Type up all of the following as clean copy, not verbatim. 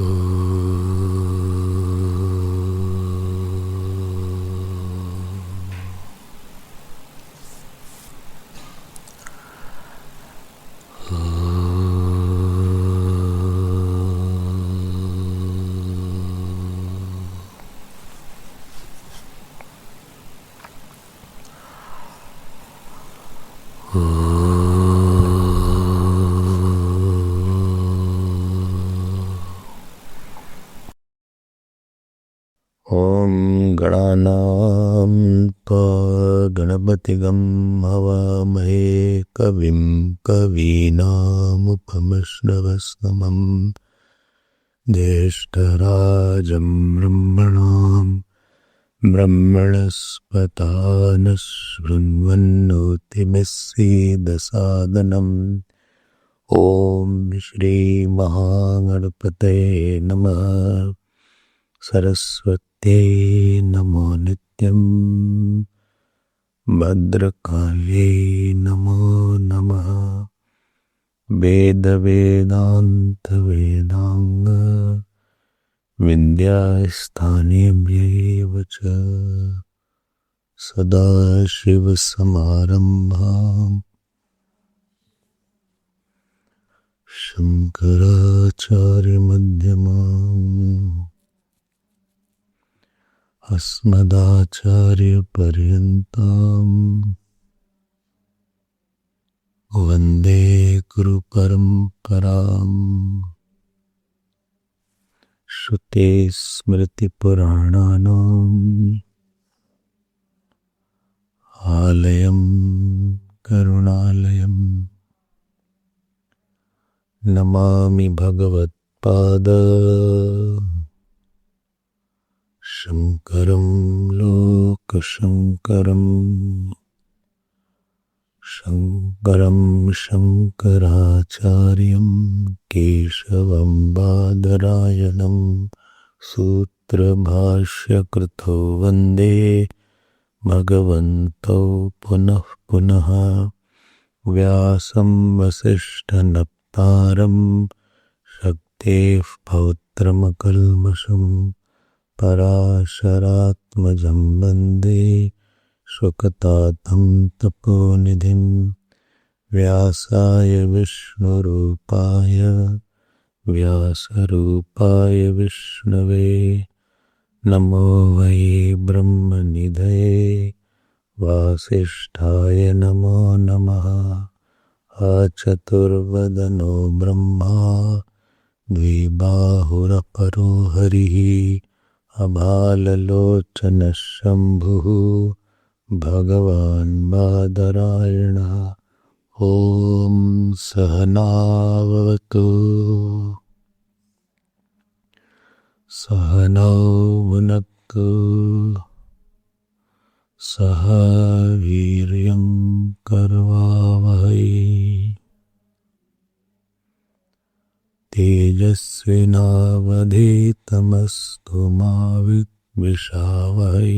ओम गणानां त्वा गणपतिगं हवामहे कविं कवीनामुपमश्रवस्तमं ज्येष्ठराजं ब्रह्मणां ब्रह्मणस्पता नशृण्वन्नोतिभिस्सीदसादनम्। ओम श्री महागणपतये नमः। सरस्वत्यै नमो नित्यं। भद्रकाल्यै नमो नमः। वेद वेदांत वेदांग विद्यास्थानेभ्यैव च सदाशिवसमारम्भां शङ्कराचार्यमध्यमाम् अस्मदाचार्यपर्यन्तां वन्दे गुरुपरम्पराम्। श्रुतिस्मृतिपुराणानाम् आलयं करुणालयं नमामि भगवत्पाद शङ्करं लोकशङ्करम्। शङ्करं शङ्कराचार्यं केशवं बादरायणं सूत्रभाष्यकृतौ वन्दे भगवन्तौ पुनः पुनः। व्यासं वसिष्ठनप्तारं शक्तेः पौत्रमकल्मषं पराशरात्मजं वन्दे शुकतातं तपोनिधिं। व्यासाय विष्णुरूपाय व्यासरूपाय विष्णवे नमो वै ब्रह्मनिधये वासिष्ठाय नमो नमः। अचतुर्वदनो ब्रह्मा द्विबाहुरपरो हरिः अभाललोचनः शम्भुः भगवान् बादरायणः। ॐ सहनाववतु सहनौ भुनक्तु सह वीर्यं करवावहै तेजस्विनावधीतमस्तु मा विद्विषावहै।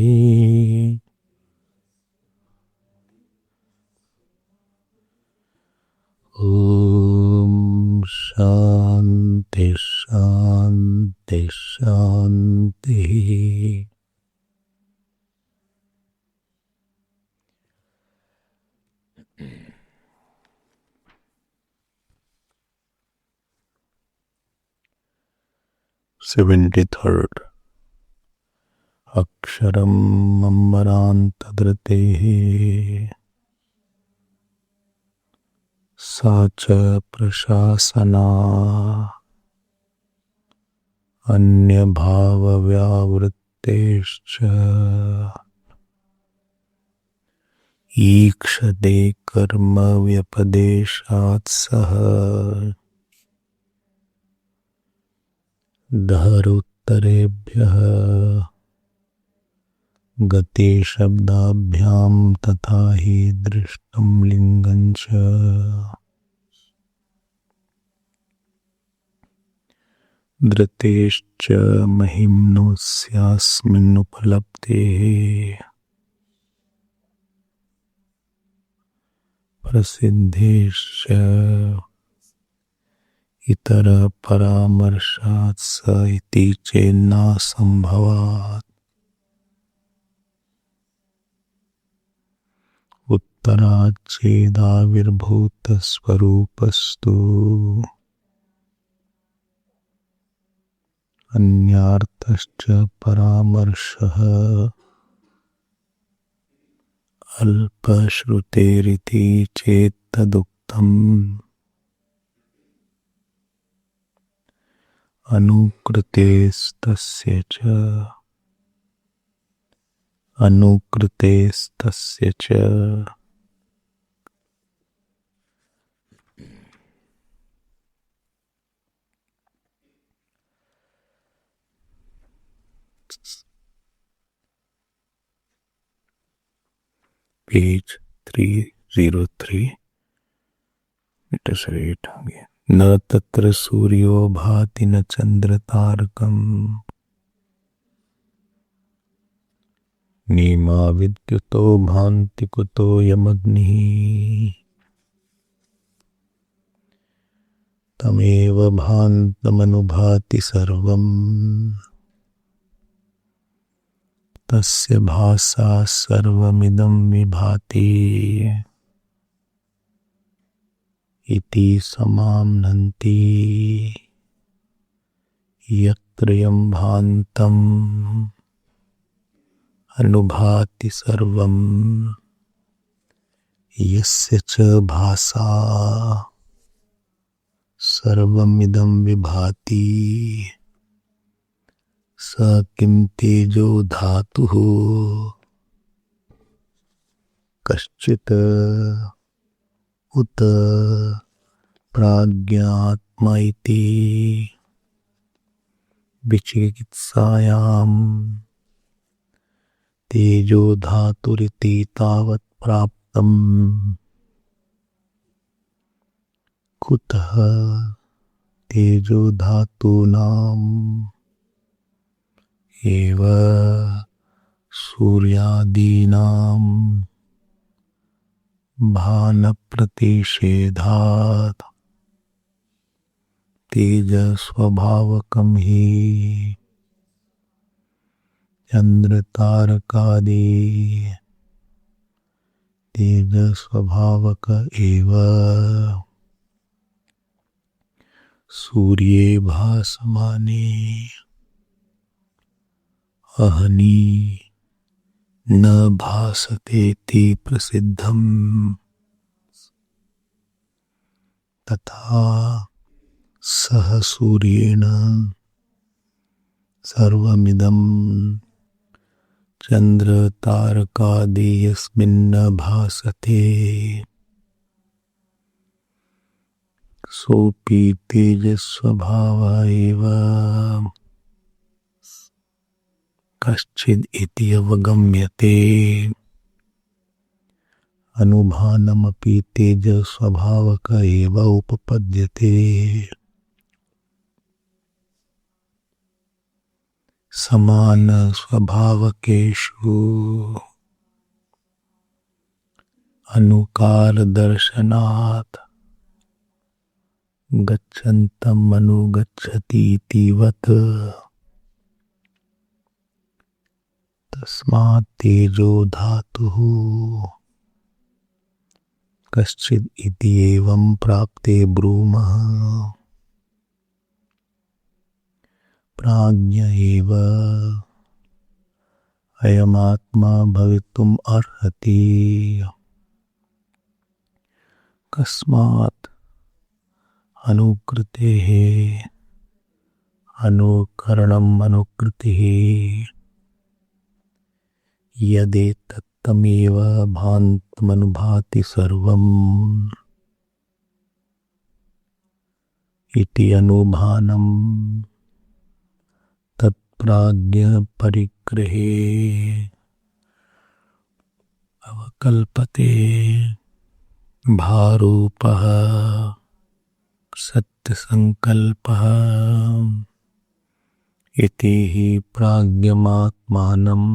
ओम शांति शांति शांति। सेवेंटी थर्ड अक्षरम अम्बरान्तधृतेः सा च प्रशासना अन्यभावव्यावृत्तेश्च ईक्षते कर्मव्यपदेशात् सह धरोत्तरेभ्यः गतिशब्दाभ्यां तथा हि दृष्टं लिङ्गं च धृतेश्च महिम्नोऽस्यास्मिन्नुपलब्धेः प्रसिद्धेश्च इतर परामर्शात् स इति चेन्नासंभवात् उत्तरात् चेदाविर्भूतस्वरूपस्तु अन्यार्थश्च परामर्शः अल्पश्रुतेरिति चेत्तदुक्तम् अनुकृतेस्तस्य च पेज 303 मीटर से 8 आगे। न तत्र सूर्यो भाति न चंद्र तारकम् नीमा विद्युतो भान्ति कुतो यमग्निः तमेव भान्तमनुभाति सर्वम् तस्य भासा सर्वमिदं विभाति इति समाम्नन्ति यत्त्रयं भान्तम् अनुभाति सर्वं यस्य च भासा सर्वमिदं विभाति स किं तेजो धातुः कश्चित् उत प्राज्ञात्मा इति विचिकित्सायां तेजो धातुरिति तावत् प्राप्तम् कुतः तेजो धातूनाम् एव सूर्यादीनां भानप्रतिषेधात् तेजस्वभावकं हि चन्द्रतारकादि तेजस्वभावक एव सूर्ये भासमाने अहनि न भासतेति प्रसिद्धम् तथा सह सूर्येण सर्वमिदं चन्द्रतारकादि यस्मिन्न भासते सोऽपि तेजस्वभाव एव कश्चिद् इति अवगम्यते अनुभानमपि तेजस्वभावक एव उपपद्यते समान स्वभावकेषु अनुकार दर्शनात् गच्छन्तम् अनुगच्छति इति वत् तस्मात् तेजो धातुः कश्चिद् इति एवं प्राप्ते ब्रूमः प्राज्ञ एव अयमात्मा भवितुम् अर्हति कस्मात् अनुकृतेः अनुकरणम् अनुकृतिः यदेतत्तमेव भान्तमनुभाति सर्वम् इति अनुभानम् तत्प्राज्ञ परिग्रहे अवकल्पते भारूपः सत्यसंकल्पः इति हि प्राज्ञमात्मानम्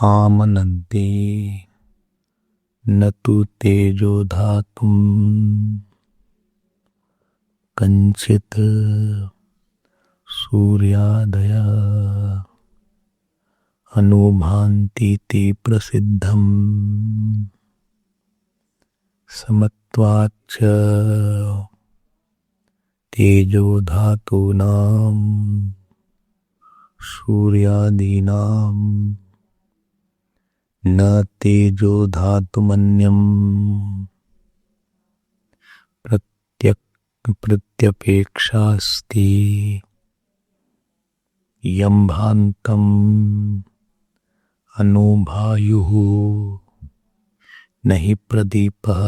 आमनन्ति न तु तेजो धातुम् कंचित सूर्यादय अनुभान्ति ते प्रसिद्धम् समत्वाच्च तेजो धातूनां सूर्यादीनां न तेजो धातुमन्यम् प्रत्यपेक्षास्ति यं भान्तम् अनुभायुः न हि प्रदीपः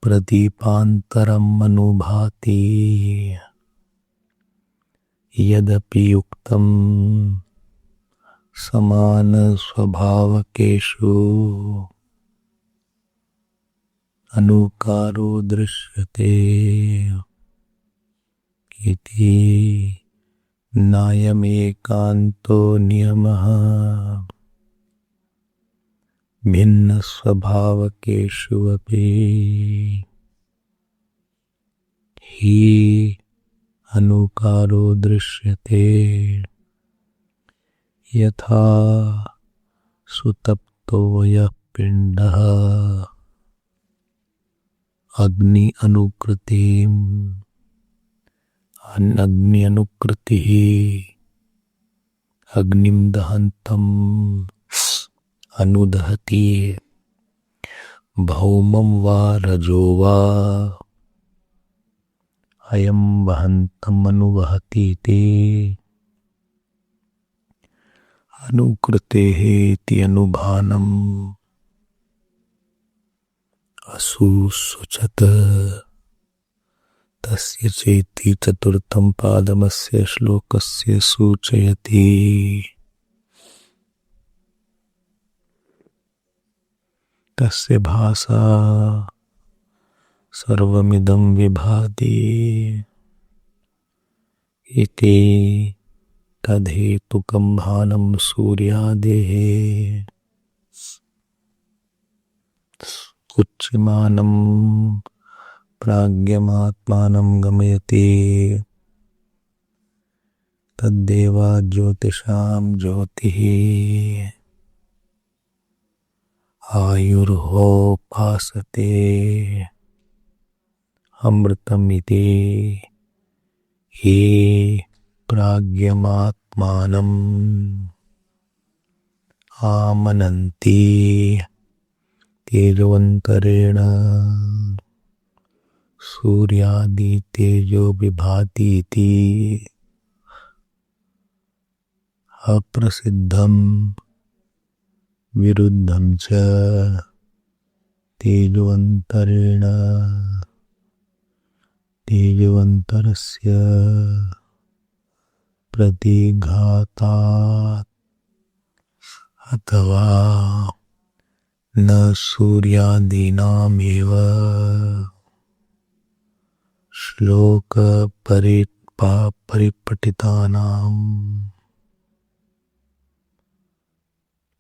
प्रदीपान्तरम् अनुभाति यदपि युक्तं समानस्वभावकेषु अनुकारो दृश्यते इति नायमेकान्तो नियमः भिन्नस्वभावकेषु अपि हि अनुकारो दृश्यते यथा सुतप्तो यः पिण्डः अग्नि अनुकृतिः अग्निं दहन्तम् अनुदहति भौमं वा रजो वा अयं वहन्तम् अनुवहति इति अनुकृतेः इति अनुभानम् असुसुचत तस्य चेति चतुर्थं पादमस्य श्लोकस्य सूचयति तस्य भासा सर्वमिदं विभाति इति तद्धेतुकं भानं सूर्यादेः उच्यमानं प्राज्ञमात्मानं गमयति तद्देवा ज्योतिषां ज्योतिः आयुर्होपासते अमृतमिति हे प्राज्ञमात्मानम् आमनन्ति तेजोन्तरेण सूर्यादि तेजो विभाति इति अप्रसिद्धं विरुद्धं च तेजोन्तरस्य प्रतिघातात् अथवा न सूर्यादीनामेव श्लोक परिपठितानाम्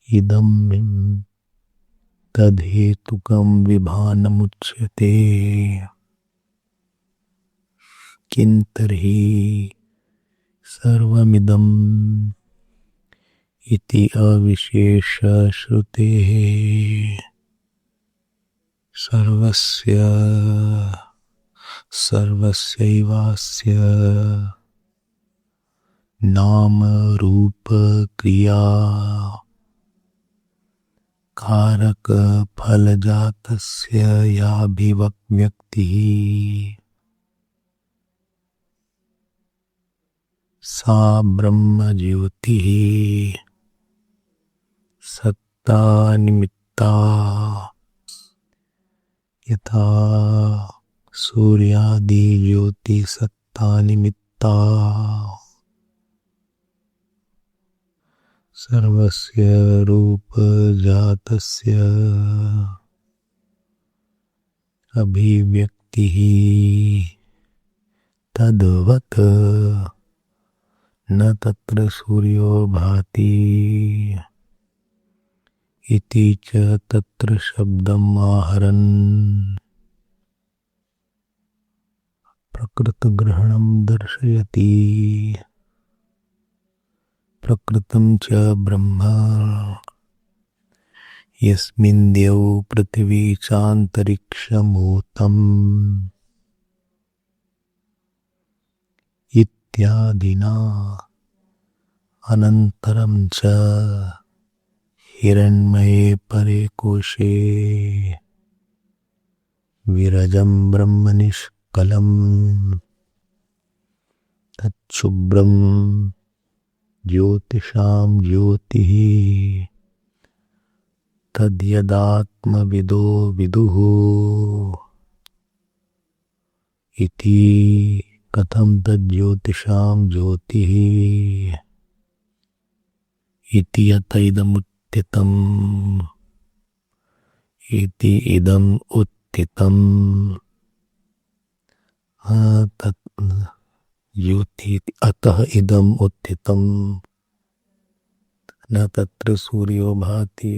इदं तद्धेतुकं विभानमुच्यते किं तर्हि सर्वमिदम् इति अविशेषश्रुतेः सर्वस्यैवास्य नाम रूप क्रिया कारक फलजातस्य याभिव्यक्तिः सा ब्रह्म ज्योतिः सत्ता निमित्ता यथा सूर्यादि ज्योति सत्ता निमित्ता सर्वस्य रूप जातस्य अभिव्यक्तिः तद्वत् न तत्र सूर्यो भाति इति च तत्र शब्दम् आहरन् प्रकृतग्रहणं दर्शयति। प्रकृतं च ब्रह्म यस्मिन् द्यौ पृथिवी चान्तरिक्षमूतम् इत्यादिना अनन्तरं च हिरण्मये परे कोशे विरजं ब्रह्म निष्कलं तच्छुभ्रं ज्योतिषां ज्योतिः तद्यदात्मविदो विदुः इति। कथं तज्ज्योतिषां ज्योतिः इति यत इदमुत्थितम् इति इदम् उत्थितम् तत् ज्योति अतः इदम् उत्थितम् न तत्र सूर्यो भाति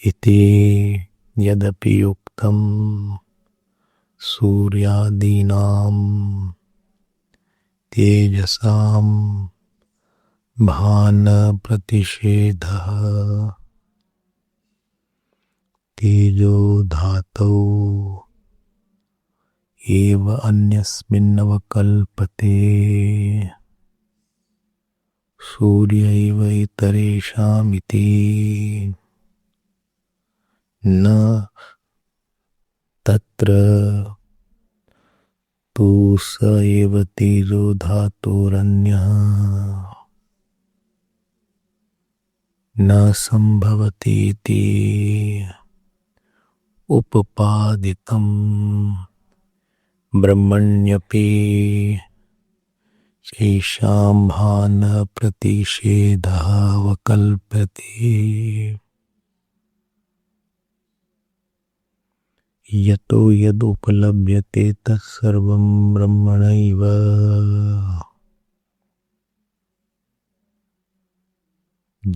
इति यदपि युक्तं सूर्यादीनां तेजसां भान प्रतिषेधः तेजो धातौ एव अन्यस्मिन्नवकल्पते सूर्यैव इतरेषामिति न तत्र तु स एव तेजो धातोरन्यः न संभवतीति उपपादितं ब्रह्मण्यपि येषां भान प्रतिषेधः वकल्प्यते यतो यदुपलभ्यते तत्सर्वं ब्रह्मणैव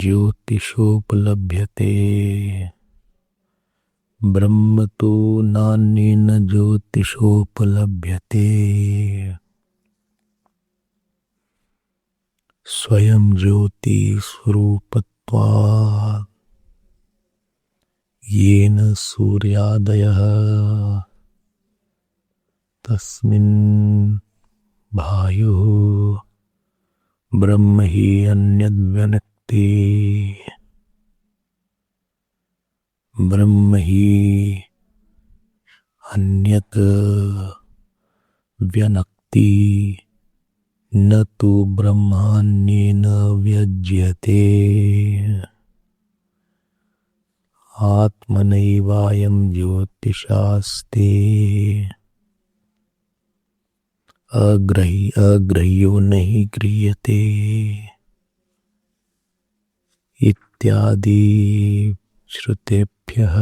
ज्योतिषोपलभ्यते ब्रह्म तो नान्येन ज्योतिषोपलभ्यते स्वयं ज्योति स्वरूपत्वात् येन सूर्यादयः तस्मिन् भायुः ब्रह्म हि अन्यद्व्यनक्ति ब्रह्म हि अन्यत् व्यनक्ति न तु ब्रह्मान्येन व्यज्यते आत्मनैवायं ज्योतिषास्ते अग्रह्यो नहि गृह्यते इत्यादि श्रुतिभ्यः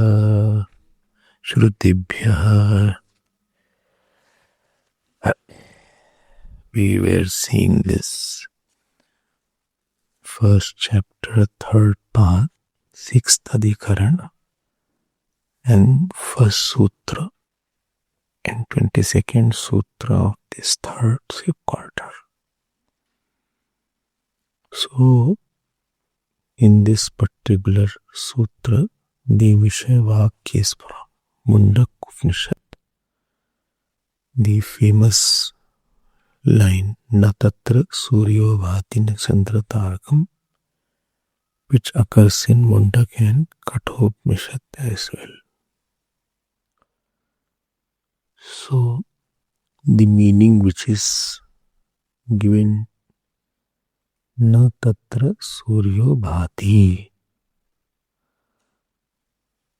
we were seeing this first chapter, third part, sixth adhikaran and first sutra and 22nd sutra of this third quarter. So in this particular sutra the Vishayavakya is from Mundak Upanishad, the famous line Natatra Suryo Bhati Chandra-tarakam, which occurs in Mundak and Kathopanishad as well. So the meaning which is given Na Tatra Suryo Bhati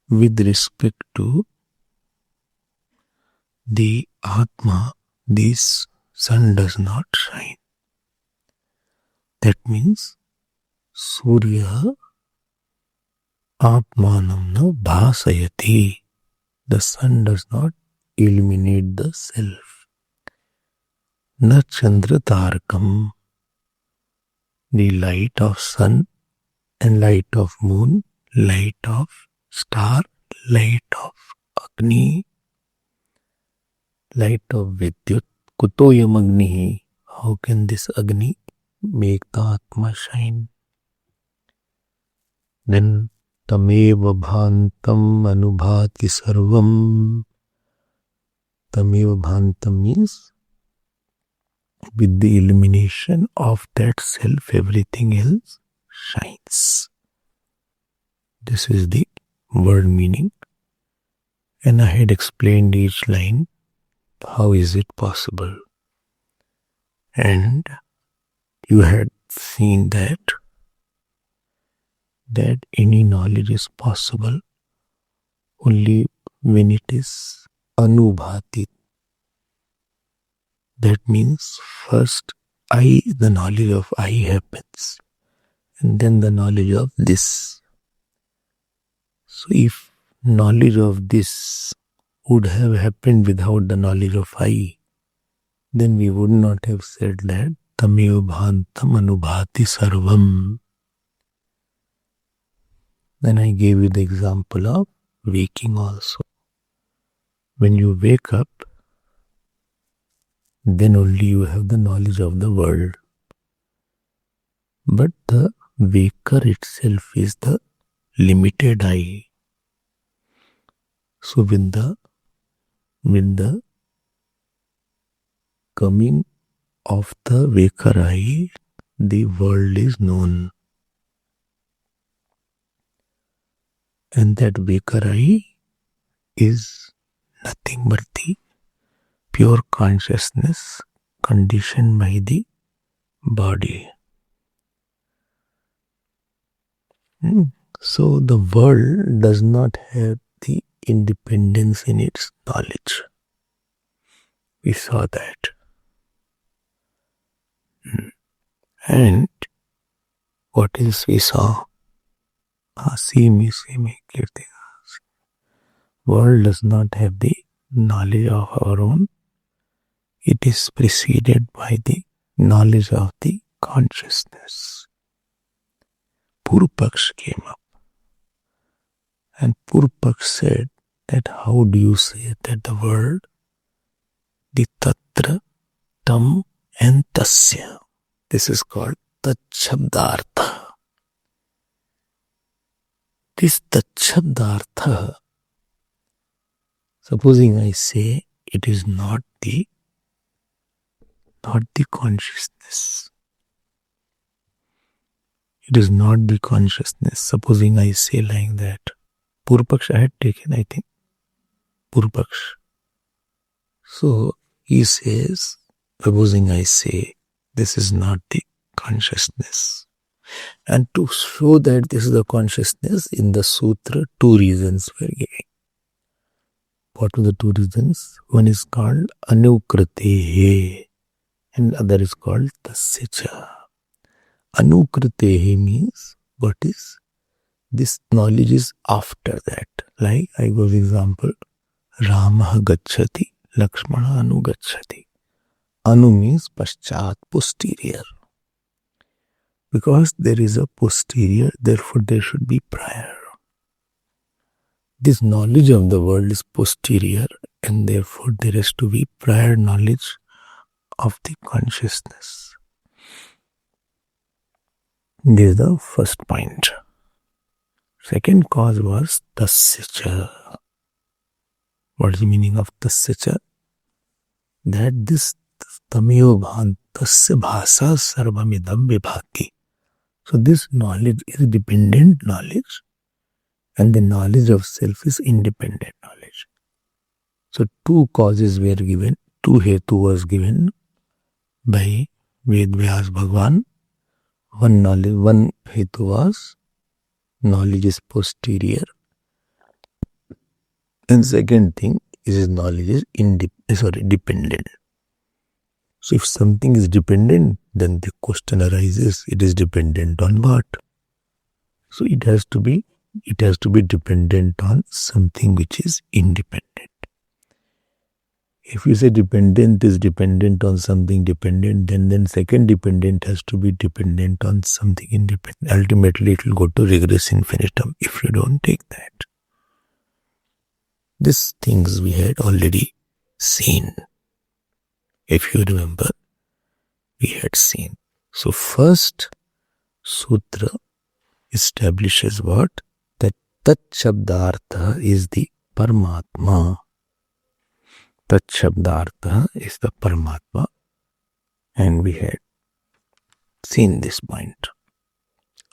with respect to the Atma, this sun does not shine. That means Surya Atmanam na bhasayati. The sun does not illuminate the self. Na Chandra Tarakam, the light of sun and light of moon, light of star, light of Agni, light of Vidyut, Kutoyam Agnihi. How can this Agni make the Atma shine? Then Tameva Bhantam Anubhati Sarvam. Tameva Bhantam means with the illumination of that self, everything else shines. This is the word meaning. And I had explained each line. How is it possible? And you had seen that any knowledge is possible only when it is anubhati. That means first the knowledge of I happens, and then the knowledge of this. So if knowledge of this would have happened without the knowledge of I, then we would not have said that Tameva Bhantam Anubhati Sarvam. Then I gave you the example of waking also. When you wake up, then only you have the knowledge of the world. But the waker itself is the limited I. So with the coming of the waker I, the world is known. And that waker I is nothing but the pure consciousness conditioned by the body. So the world does not have the independence in its knowledge. We saw that. And what else we saw? World does not have the knowledge of our own. It is preceded by the knowledge of the consciousness. Purupaksh came up. And Purupaksh said that how do you say that the word, the tatra, tam and tasya. This is called Tachabdartha. This Tachabdartha, supposing I say it is not the consciousness. It is not the consciousness. Supposing I say like that. Purupaksh I had taken, I think. Purupaksh. So he says, supposing I say this is not the consciousness. And to show that this is the consciousness, in the sutra, two reasons were given. What are the two reasons? One is called Anukritehe and other is called Tasya. Anukritehe means what is? This knowledge is after that. Like I give example, Ramah gacchati, Lakshmana anugacchati. Anu means paschat, posterior. Because there is a posterior, therefore there should be prior. This knowledge of the world is posterior and therefore there has to be prior knowledge of the consciousness. This is the first point. Second cause was tasya. What is the meaning of tasya? That this tameva bhantasya bhasa sarvamidam vibhati. So this knowledge is dependent knowledge and the knowledge of self is independent knowledge. So two causes were given, two hetu was given by Ved Vyas Bhagwan. One hetu was knowledge is posterior. And second thing is knowledge is dependent. So if something is dependent, then the question arises, it is dependent on what? So it has to be dependent on something which is independent. If you say dependent is dependent on something dependent, then second dependent has to be dependent on something independent. Ultimately, it will go to regress infinitum if you don't take that. These things we had already seen. If you remember, we had seen. So first sutra establishes what? That Tat Shabdartha is the Paramatma. Tat Shabdartha is the Paramatma. And we had seen this point.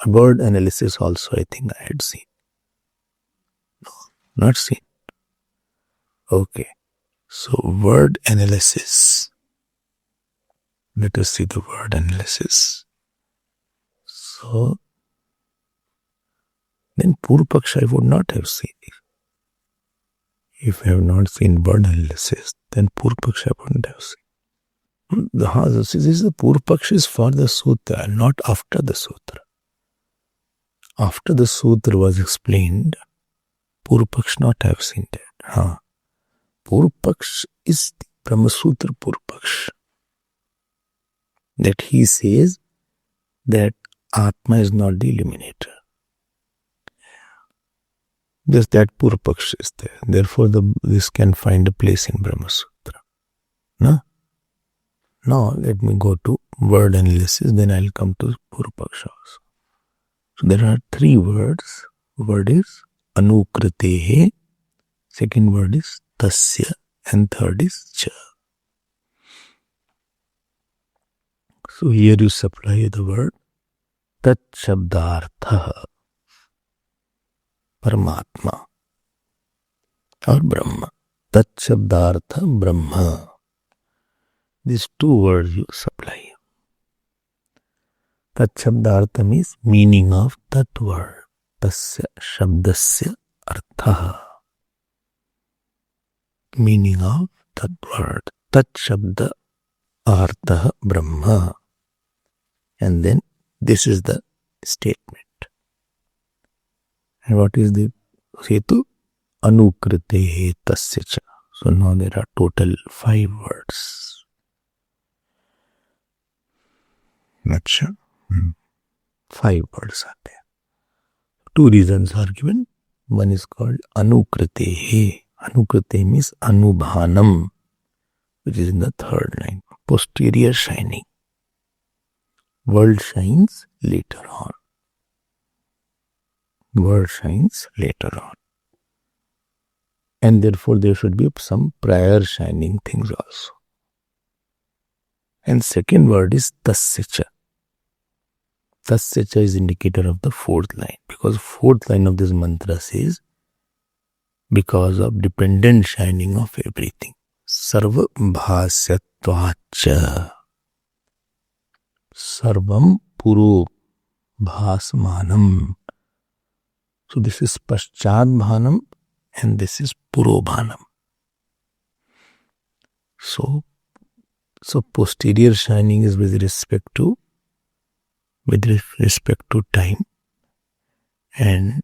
A word analysis also I think I had seen. No, not seen. Okay. So word analysis. Let us see the word analysis. So then Purvapaksha I would not have seen. If I have not seen word analysis, then Purvapaksha I wouldn't have seen. This is the Purvapaksha is for the sutra, not after the sutra. After the sutra was explained, Purvapaksha not have seen that. Purvapaksha is the Brahma Sutra Purvapaksha. That he says that Atma is not the illuminator. Just that Purvapaksha is there. Therefore, this can find a place in Brahma Sutra. No? Now, let me go to word analysis, then I'll come to Purvapaksha also. So, there are three words. Word is Anukritehe, second word is Tasya, and third is Cha. So, here you supply the word Tat Shabdartha, Paramatma or Brahma. Tat Shabdartha Brahma. These two words you supply. Tat Shabdartha means meaning of that word. Tasya Shabdasya Artha. Meaning of that word. Tat Shabda Artha Brahma. And then this is the statement. And what is the Setu? Anukritehe Tasya Cha. So now there are total 5 words. Not sure. 5 words are there. 2 reasons are given. One is called Anukritehe. Anukritehe means Anubhanam, which is in the 3rd line. Posterior shining. World shines later on. Word shines later on. And therefore there should be some prior shining things also. And second word is Tasya Cha. Tasya Cha is indicator of the 4th line. Because 4th line of this mantra says, because of dependent shining of everything. Sarva bhasyatvacha. Sarvam puro bhasmanam. So this is Paschat Bhanam and this is Puro Bhanam. So posterior shining is with respect to time, and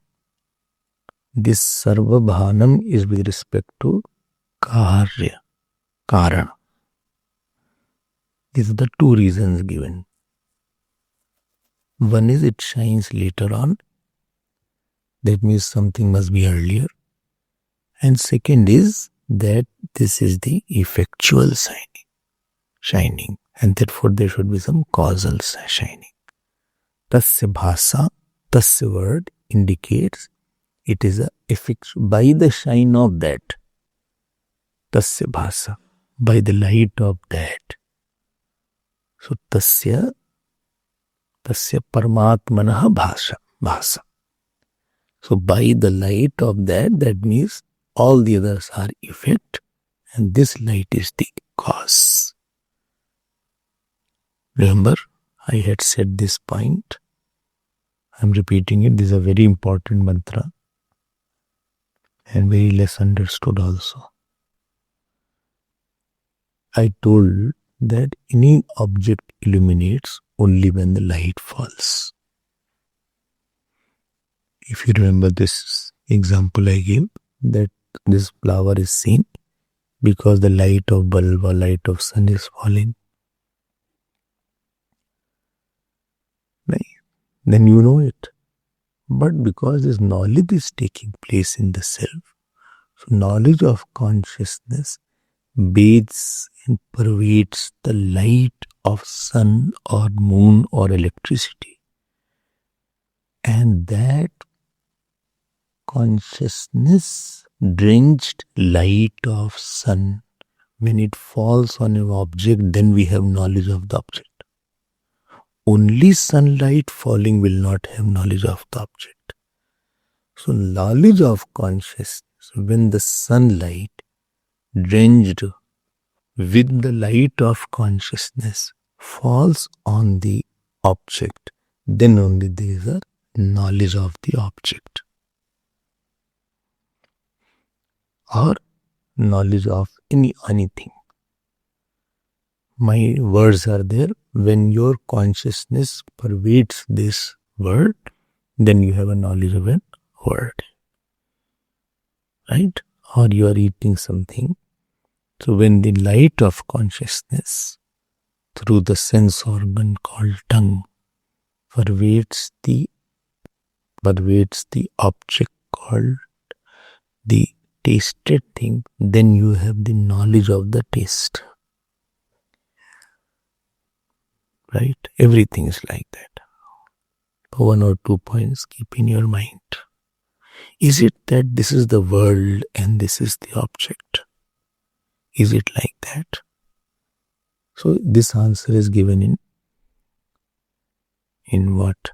this Sarva Bhanam is with respect to Karya, Karana. These are the 2 reasons given. One is it shines later on. That means something must be earlier. And second is that this is the effectual shining. And therefore there should be some causal shining. Tasya bhasa, tasya word indicates it is a effectual, by the shine of that. Tasya bhasa, by the light of that. So tasya Paramatmanaha bhasa. So by the light of that means all the others are effect and this light is the cause. Remember, I had said this point. I am repeating it. This is a very important mantra and very less understood also. I told that any object illuminates only when the light falls. If you remember this example I gave, that this flower is seen because the light of bulb or light of sun is falling. Then you know it. But because this knowledge is taking place in the self, so knowledge of consciousness bathes and pervades the light of sun or moon or electricity. And that consciousness drenched light of sun, when it falls on an object, then we have knowledge of the object. Only sunlight falling will not have knowledge of the object. So knowledge of consciousness, when the sunlight drenched with the light of consciousness falls on the object, then only there is a knowledge of the object or knowledge of anything. My words are there. When your consciousness pervades this word, then you have a knowledge of a word. Right? Or you are eating something. So when the light of consciousness through the sense organ called tongue pervades the object called the tasted thing, then you have the knowledge of the taste. Right? Everything is like that. 1 or 2 points keep in your mind. Is it that this is the world and this is the object? Is it like that? So this answer is given in what?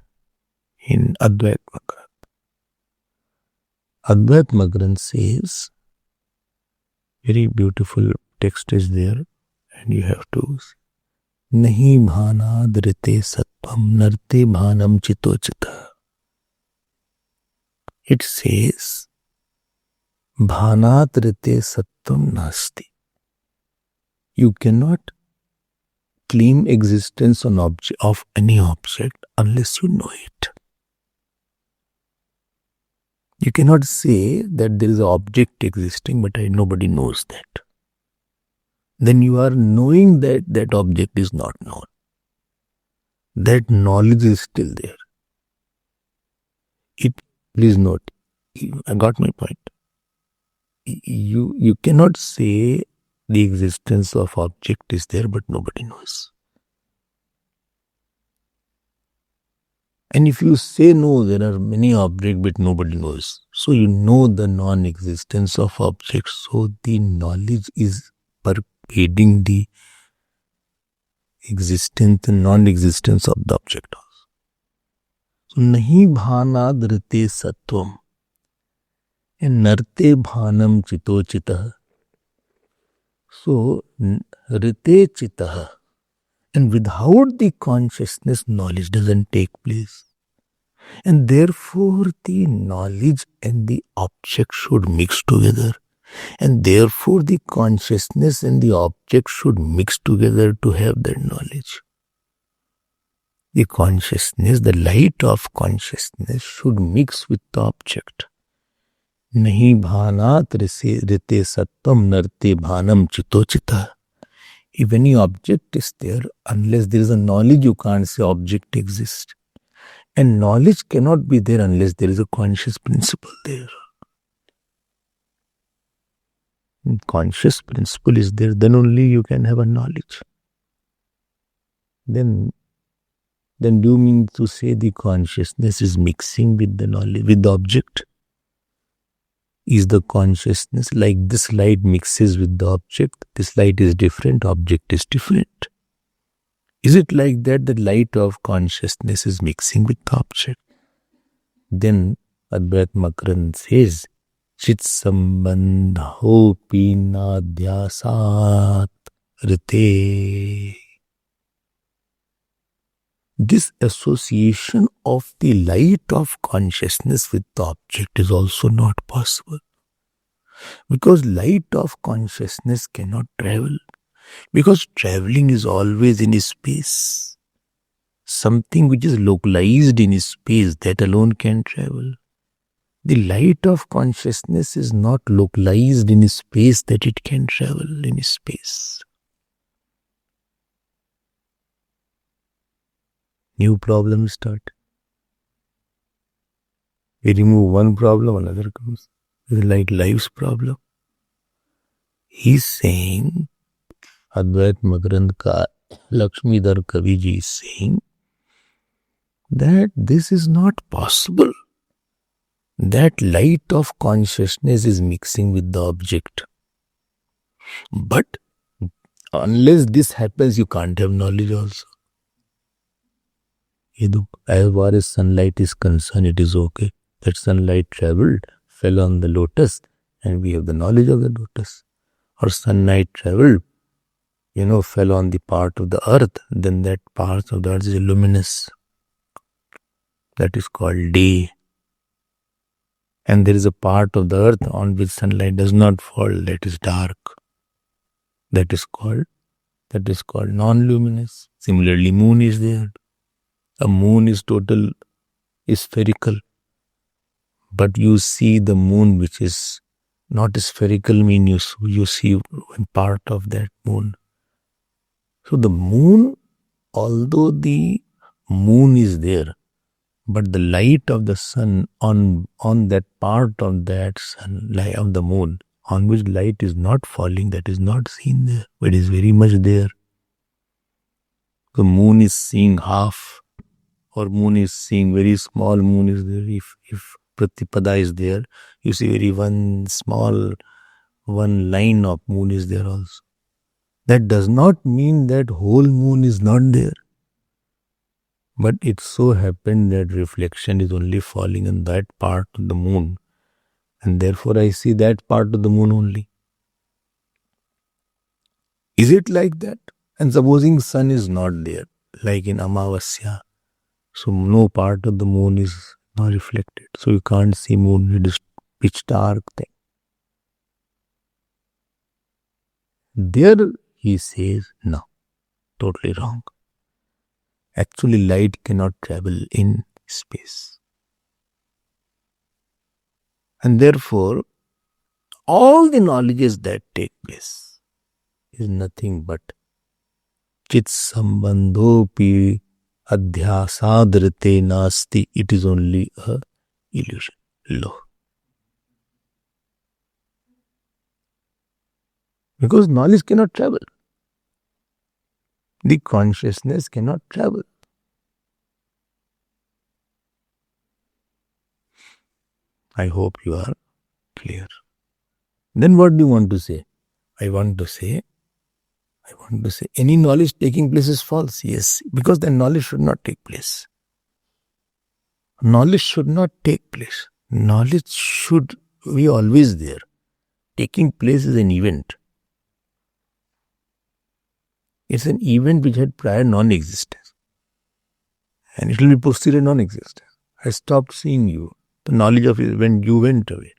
In Advait Magranth. Advait Magranth says, very beautiful text is there, and you have to Nahi bhanad rite sattvam narte bhanam chitochita. It says, bhanat rite sattvam nasti. You cannot claim existence of any object unless you know it. You cannot say that there is an object existing, but nobody knows that. Then you are knowing that that object is not known. That knowledge is still there. Please note, I got my point. You cannot say the existence of object is there, but nobody knows. And if you say no, there are many objects, but nobody knows. So you know the non-existence of objects. So the knowledge is pervading the existence and non-existence of the object also. So nahi bhanad rite sattvam and narte bhanam chitochitah. So rite chitah, and without the consciousness, knowledge doesn't take place. And therefore the knowledge and the object should mix together. And therefore the consciousness and the object should mix together to have that knowledge. The consciousness, the light of consciousness should mix with the object. Nahi bhanat rite sattvam narte bhanam chitochita. If any object is there, unless there is a knowledge, you can't say object exists. And knowledge cannot be there unless there is a conscious principle there. When conscious principle is there, then only you can have a knowledge. Then do you mean to say the consciousness is mixing with the knowledge, with the object? Is the consciousness like this light mixes with the object? This light is different, object is different. Is it like that the light of consciousness is mixing with the object? Then Advait Magranth says, Chit sambandho pinadhyasat rite. This association of the light of consciousness with the object is also not possible. Because light of consciousness cannot travel. Because traveling is always in space. Something which is localized in space, that alone can travel. The light of consciousness is not localized in space that it can travel in space. New problems start. We remove one problem, another comes. It's like life's problem. He's saying, Advait Makarand ka Lakshmidhar Kaviji is saying that this is not possible. That light of consciousness is mixing with the object. But unless this happens, you can't have knowledge also. As far as sunlight is concerned, it is okay. That sunlight traveled, fell on the lotus, and we have the knowledge of the lotus. Or sunlight traveled, fell on the part of the earth, then that part of the earth is luminous. That is called day. And there is a part of the earth on which sunlight does not fall, that is dark. That is called non-luminous. Similarly, moon is there. A moon is spherical. But you see the moon which is not spherical, you see one part of that moon. So the moon, although the moon is there, but the light of the sun on that part of that sun, light of the moon, on which light is not falling, that is not seen there, but is very much there. The moon is seeing half, or moon is seeing very small moon is there. If Pratipada is there, you see very one line of moon is there also. That does not mean that whole moon is not there. But it so happened that reflection is only falling on that part of the moon. And therefore I see that part of the moon only. Is it like that? And supposing sun is not there, like in Amavasya, so no part of the moon is not reflected. So you can't see moon, it is pitch dark thing. There he says, no, totally wrong. Actually, light cannot travel in space. And therefore, all the knowledges that take place is nothing but chit sambandhopi adhyasadrite nasti. It is only a illusion. Lo. Because knowledge cannot travel. The consciousness cannot travel. I hope you are clear. Then what do you want to say? I want to say any knowledge taking place is false. Yes, because the knowledge should not take place. Knowledge should not take place. Knowledge should be always there. Taking place is an event. It's an event which had prior non-existence. And it will be posterior non-existence. I stopped seeing you. The knowledge of it when you went away.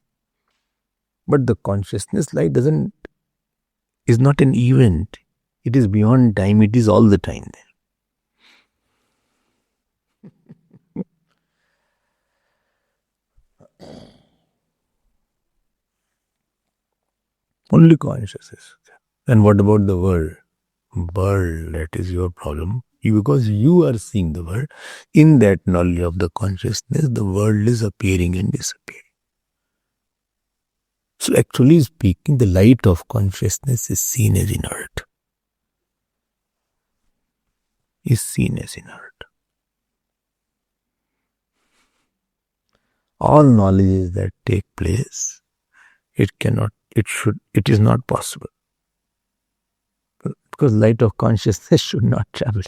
But the consciousness light is not an event. It is beyond time. It is all the time there. Only consciousness. And what about the world? World, that is your problem. Because you are seeing the world. In that knowledge of the consciousness, the world is appearing and disappearing. So actually speaking, the light of consciousness is seen as inert. All knowledges that take place, it is not possible. Because light of consciousness should not travel.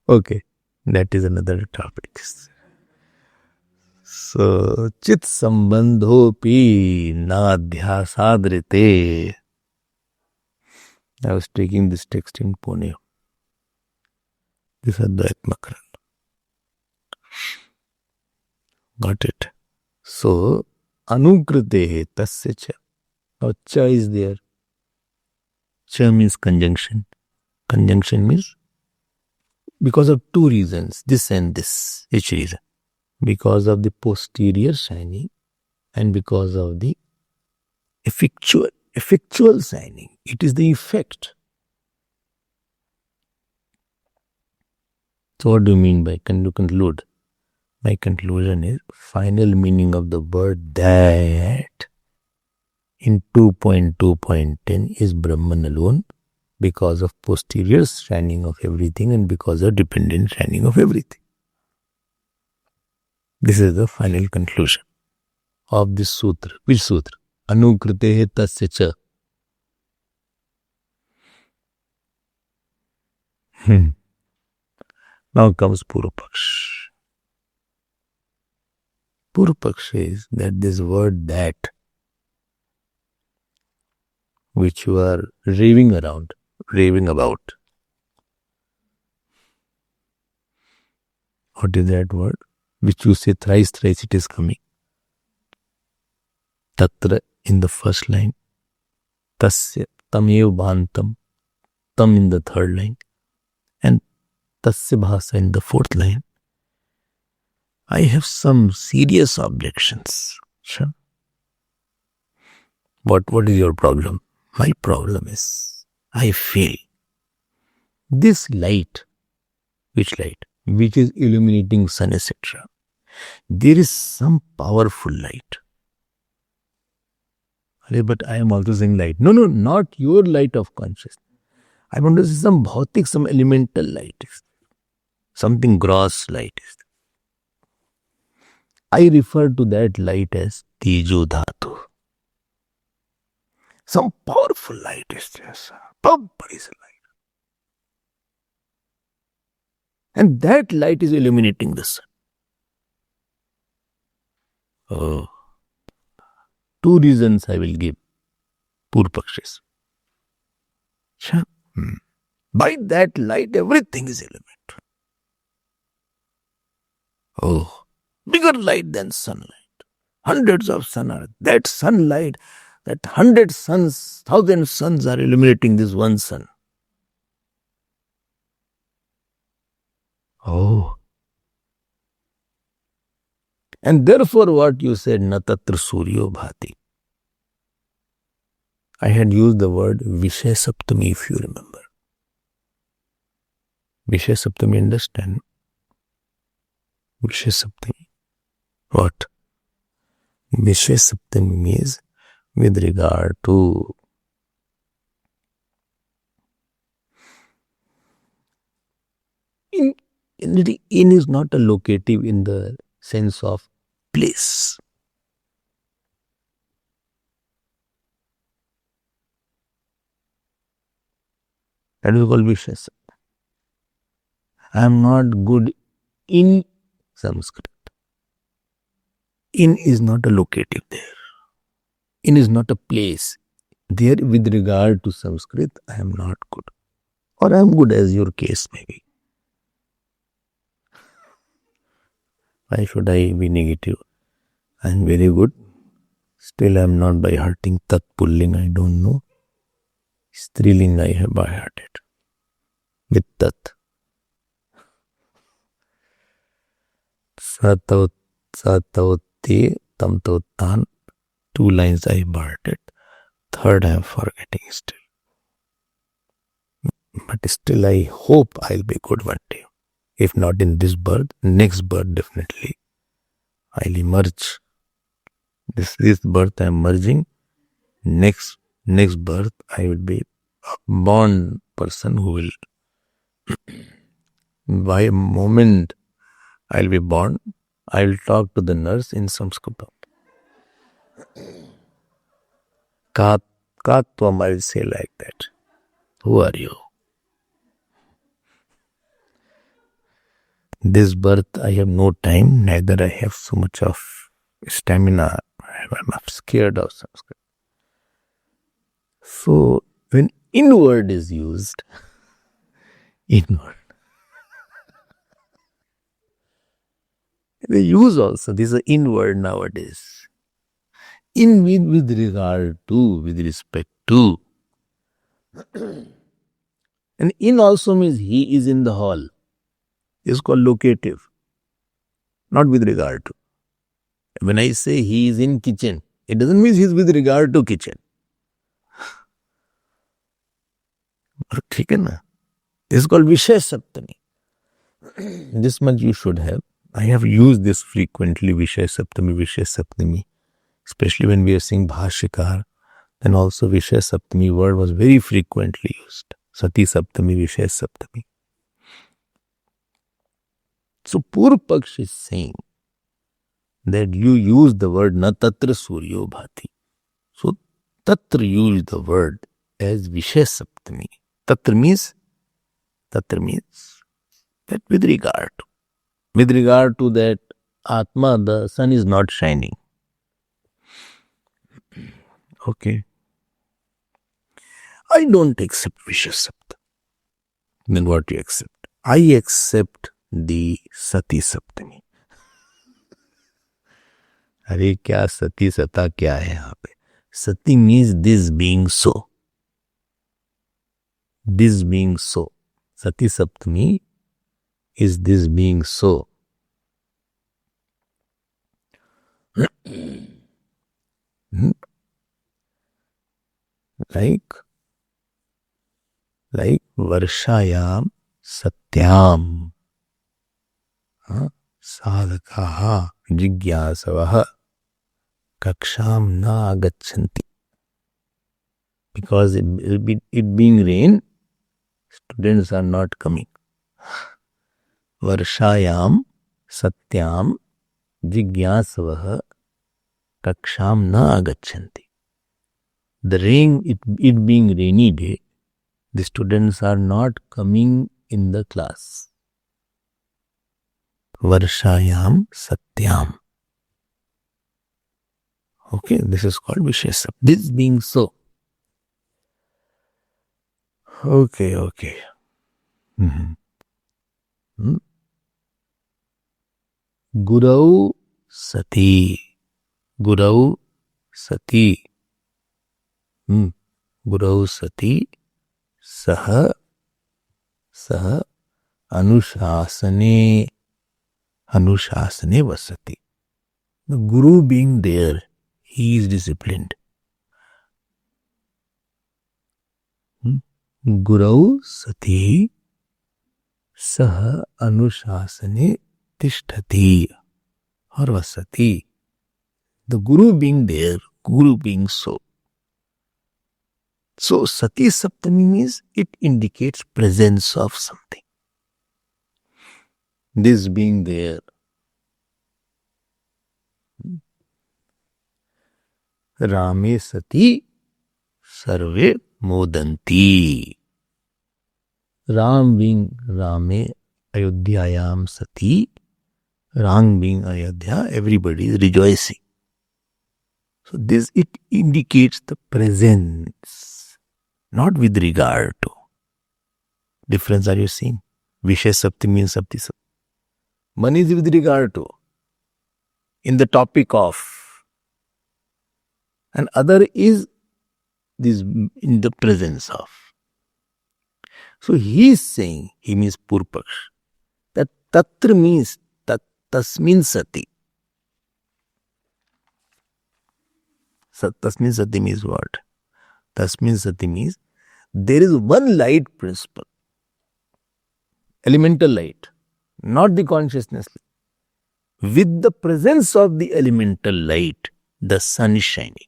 Okay, that is another topic. So, chit sambandhopi nadhyasadrite. I was taking this text in Pune. This Advait Makarand. Got it. So, anukrite tasya cha. Now, cha is there. Cha means conjunction. Conjunction means because of two reasons, this and this, each reason. Because of the posterior signing and because of the effectual signing. It is the effect. So what do you mean by conclude? My conclusion is final meaning of the word that in 2.2.10 is Brahman alone because of posterior shining of everything and because of dependent shining of everything. This is the final conclusion of this sutra. Which sutra? Anukritehe tasya cha. Now comes Purvapaksh. Purvapaksh says that this word that which you are raving about. What is that word? Which you say thrice it is coming. Tatra in the first line. Tasya tamev bhantam. Tam in the third line. And tasya bhasa in the fourth line. I have some serious objections. Sure. What is your problem? My problem is, I feel this light, which light? Which is illuminating sun, etc. There is some powerful light. But I am also saying light. No, not your light of consciousness. I want to say some bhautik, some elemental light. Something gross light. I refer to that light as Tejo Dhatu. Some powerful light is there. Is a light. And that light is illuminating the sun. Oh. Two reasons I will give. Purvapaksh. By that light, everything is elemental. Oh, bigger light than sunlight. Hundreds of sun are. That sunlight, that 100 suns, 1,000 suns are illuminating this one sun. Oh. And therefore what you said, na tatra suryo bhati. I had used the word Vishaya Saptami, if you remember. Vishaya Saptami, understand? Vishaya Saptami. What? Vishaya Saptami means with regard to in is not a locative in the sense of place. That is called Vishaya Saptami. I am not good in Sanskrit. In is not a locative there. In is not a place. There with regard to Sanskrit, I am not good. Or I am good as your case may be. Why should I be negative? I am very good. Still I am not by hearting. Tat pulling I don't know. Striling I have by hearted. With tat. Satauti tamtautan. 2 lines I hearted. Third I am forgetting still. But still I hope I'll be good one day. If not in this birth, next birth definitely. I'll emerge. This birth I am merging. Next birth I will be a born person who will, by a moment I'll be born, I will talk to the nurse in Sanskrit. Katvam, I will say like that. Who are you? This birth I have no time, neither I have so much of stamina. I'm scared of Sanskrit. So when inward is used, inward. They use also, this is inward nowadays. In with regard to, with respect to. And in also means he is in the hall. It's called locative. Not with regard to. When I say he is in kitchen, it doesn't mean he is with regard to kitchen. This is called Vishaya Saptami. This much you should have. I have used this frequently, Vishaya Saptami, especially when we are saying Bhashyakar. And also Vishaya Saptami word was very frequently used. Sati Saptami, Vishaya Saptami. So Purva Paksh is saying that you use the word na tatra suryo bhati. So tatra use the word as Vishaya Saptami. Tatra means that with regard to that Atma, the sun is not shining. Okay. I don't accept Vishaya Saptami. Then what do you accept? I accept the Sati Saptami. अरे क्या सती सता क्या है यहाँ पे? Sati means this being so. This being so. Sati Saptami is this being so. Like Varshayam Satyam Sadhakaha Jigyasavaha Kaksham na agachanti. Because it being rain, students are not coming. Varshayam Satyam Jigyasavaha Kaksham na agachanti. The rain, it being rainy day, the students are not coming in the class. Varshayam Satyam. Okay, this is called Vishaya Saptami. This being so. Okay. Gurau Sati. Gurau Sati. Gurau Sati. Saha Anushasane Vasati. The Guru being there, he is disciplined. Gurau Sati Saha Anushasane Tishtati or Vasati. The Guru being there, Guru being so. So Sati Saptami means it indicates presence of something. This being there. Rame Sati Sarve Modanti. Ram being Rame, Ayodhyayam Sati. Ram being Ayodhya, everybody is rejoicing. So this, it indicates the presence, not with regard to. Difference are you seeing? Vishaya Saptami and Sapti Saptami. One is with regard to, in the topic of, and other is this in the presence of. So he is saying, he means Purva Paksh, that Tatra means Tasmin Sati. Tasmin Sati means what? Tasmin Sati means there is one light principle, elemental light, not the consciousness. With the presence of the elemental light, the sun is shining.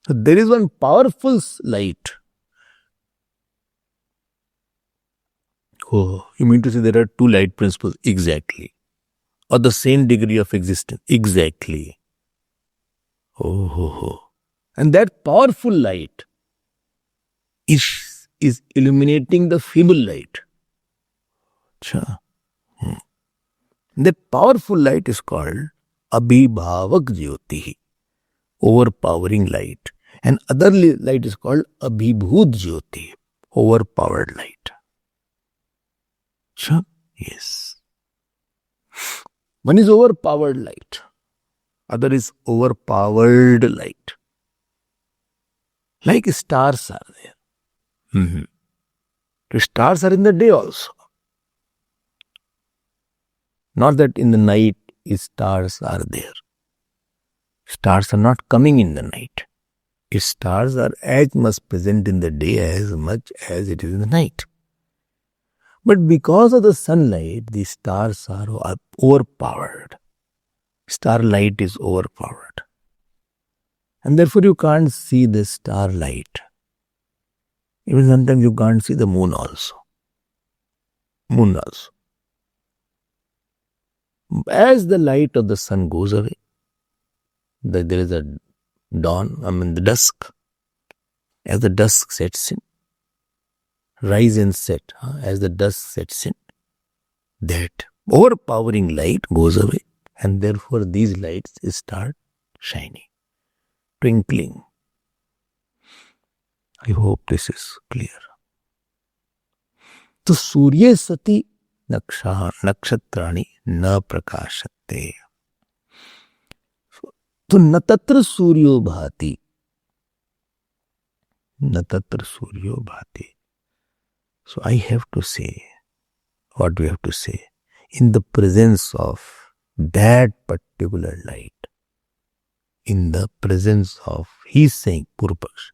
So there is one powerful light. Oh, you mean to say there are two light principles? Exactly. Or the same degree of existence? Exactly. Oh. And that powerful light is illuminating the feeble light. That powerful light is called Abhibhavak Jyoti, overpowering light. And other light is called Abhibhut Jyoti, overpowered light. Yes. One is overpowered light. Other is overpowered light. Like stars are there. The stars are in the day also. Not that in the night stars are there. Stars are not coming in the night. Stars are as much present in the day as much as it is in the night. But because of the sunlight, the stars are overpowered. Starlight is overpowered. And therefore you can't see the starlight. Even sometimes you can't see the moon also. As the light of the sun goes away, there is a dawn, the dusk. As the dusk sets in, rise and set, as the dusk sets in, that overpowering light goes away, and therefore these lights start shining, twinkling. I hope this is clear. तो सूर्य सति नक्षत्राणि न प्रकाशते. तो न तत्र सूर्यो भाति, न तत्र सूर्यो भाति. So I have to say, what we have to say, in the presence of that particular light, in the presence of, he is saying, Purpaksha,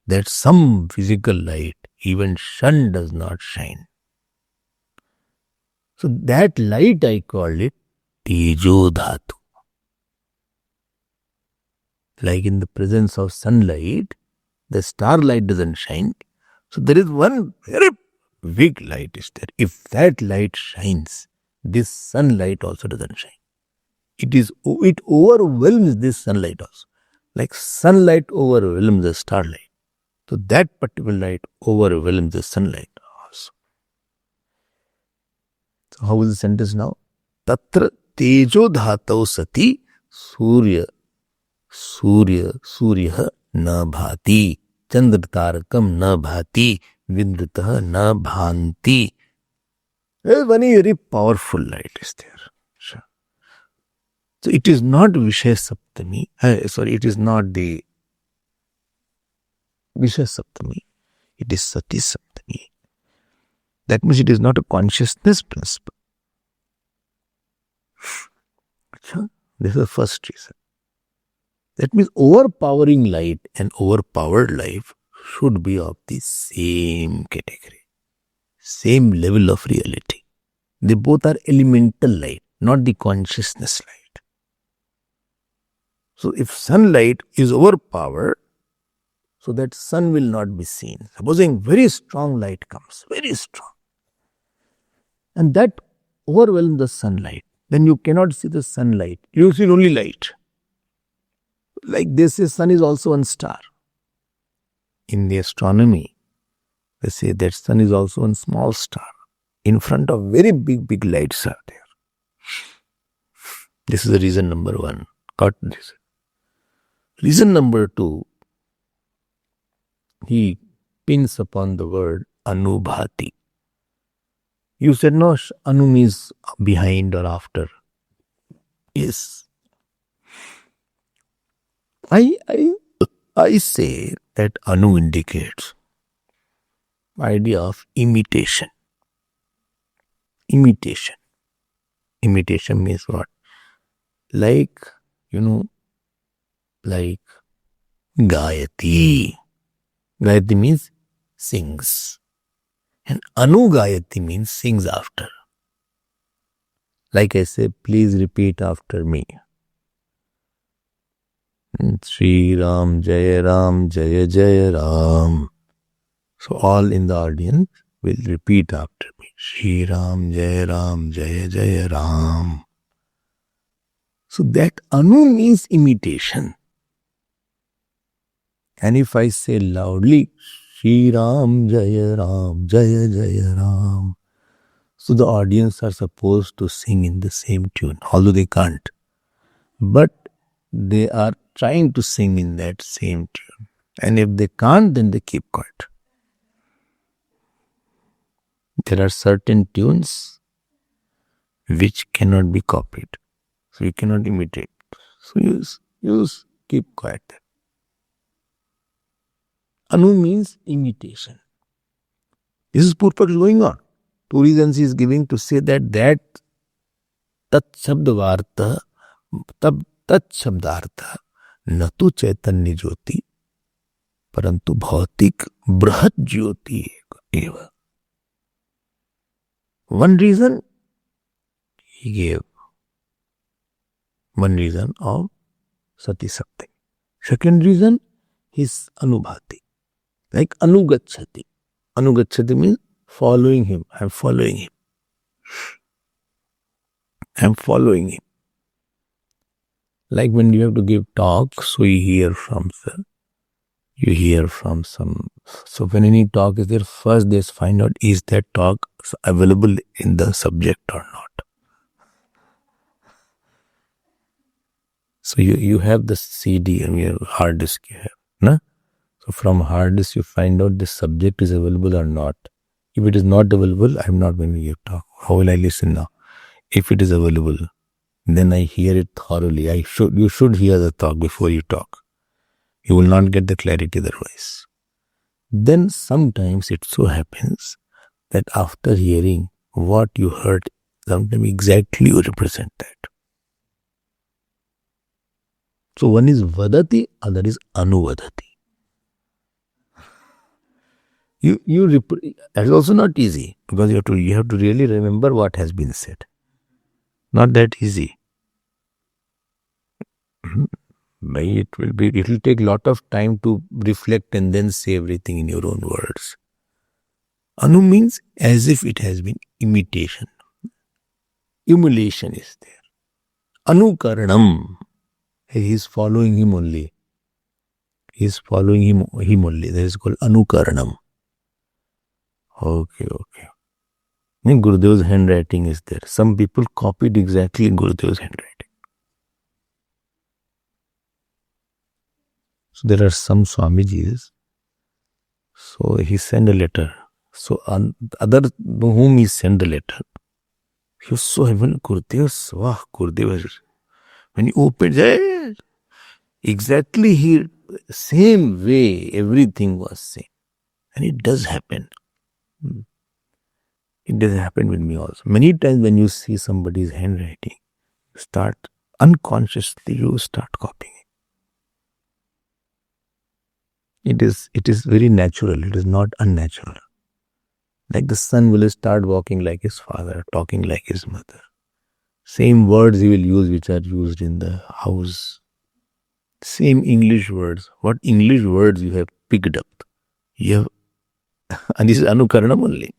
that some physical light, even sun does not shine. So that light I call it Tejo Dhatu. Like in the presence of sunlight, the starlight doesn't shine. So there is one very big light is there. If that light shines, this sunlight also doesn't shine. It overwhelms this sunlight also. Like sunlight overwhelms the starlight. So that particular light overwhelms the sunlight also. So how is the sentence now? Tatra tejo dhatau sati surya na bhati chandra tarakam na bhati vidritah na bhanti. One very powerful light is there. Sure. So it is not Vishaya Saptami. It is not the Vishaya Saptami. It is Sati Saptami. That means it is not a consciousness principle. This is the first reason. That means overpowering light and overpowered life should be of the same category, same level of reality. They both are elemental light, not the consciousness light. So if sunlight is overpowered, so that sun will not be seen. Supposing very strong light comes, very strong, and that overwhelms the sunlight, then you cannot see the sunlight. You see only light. Like they say, sun is also one star. In the astronomy, they say that sun is also one small star. In front of very big lights are there. This is the reason number one. Got this. Reason number two, he pins upon the word anubhati. You said no, anu means behind or after. Yes. I say that anu indicates idea of imitation. Imitation. Imitation means what? Like, like Gayati. Gayati means sings. And Anugayati means sings after. Like I say, please repeat after me. Sri Ram, Jaya Jaya Ram. So all in the audience will repeat after me. Sri Ram, Jaya Jaya Ram. So that Anu means imitation. And if I say loudly, Sri Ram, Jaya Jaya Ram. So the audience are supposed to sing in the same tune, although they can't. But they are trying to sing in that same tune. And if they can't, then they keep quiet. There are certain tunes which cannot be copied. So you cannot imitate. So use keep quiet. Anu means imitation. This is Purpaksha going on. Two reasons he is giving to say that tat shabdavartha न तो चैतन्य ज्योति परंतु भौतिक बृहत ज्योति एव. One reason he gave. One reason of Sati Saptami. Second reason is anubhati, like anugachati. Anugachati means following him. I am following him. I am following him. Like when you have to give talk, so you hear from some. So when any talk is there, first they find out is that talk available in the subject or not. So you have the CD and your hard disk you have, na? So from hard disk you find out the subject is available or not. If it is not available, I am not going to give talk. How will I listen now? If it is available, then I hear it thoroughly. You should hear the talk before you talk. You will not get the clarity otherwise. Then sometimes it so happens that after hearing what you heard, sometimes exactly you represent that. So one is vadati, other is anuvadati. That's also not easy because you have to really remember what has been said. Not that easy. It will take a lot of time to reflect and then say everything in your own words. Anu means as if it has been imitation. Emulation is there. Anukaranam. He is following him only. He is following him only. That is called anukaranam. Okay. Gurudev's handwriting is there. Some people copied exactly Gurudev's handwriting. So there are some Swamijis. So he sent a letter. So other whom he sent the letter, he was so even Gurudev. When he opened it, exactly same way everything was same. And it does happen. It does happen with me also. Many times when you see somebody's handwriting, unconsciously you start copying it. It is very natural. It is not unnatural. Like the son will start walking like his father, talking like his mother. Same words he will use which are used in the house. Same English words. What English words you have picked up? And this is anukaranam only.